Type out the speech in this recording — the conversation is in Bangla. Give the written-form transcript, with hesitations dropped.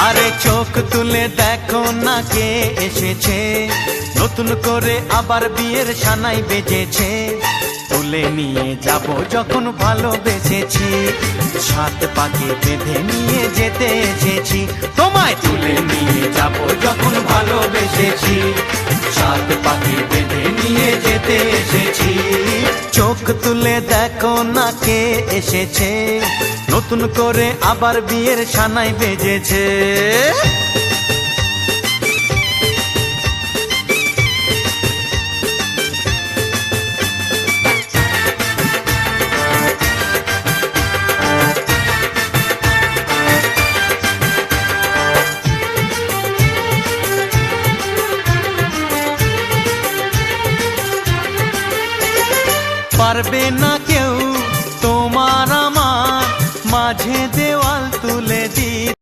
আরে চোখ তুলে দেখো না কে এসেছে, নতুন করে আবার বিয়ের সানাই বেজেছে। তুলে নিয়ে যাব যখন ভালোবেসেছি, সাত পাকে বেঁধে নিয়ে যেতে এসেছি। তোমায় তুলে নিয়ে যাব যখন ভালোবেসেছি, সাত পাকে বেঁধে নিয়ে যেতে এসেছি। চোখ তুলে দেখো না কে এসেছে, নতুন করে আবার বিয়ের সানাই বেজেছে। পারবে না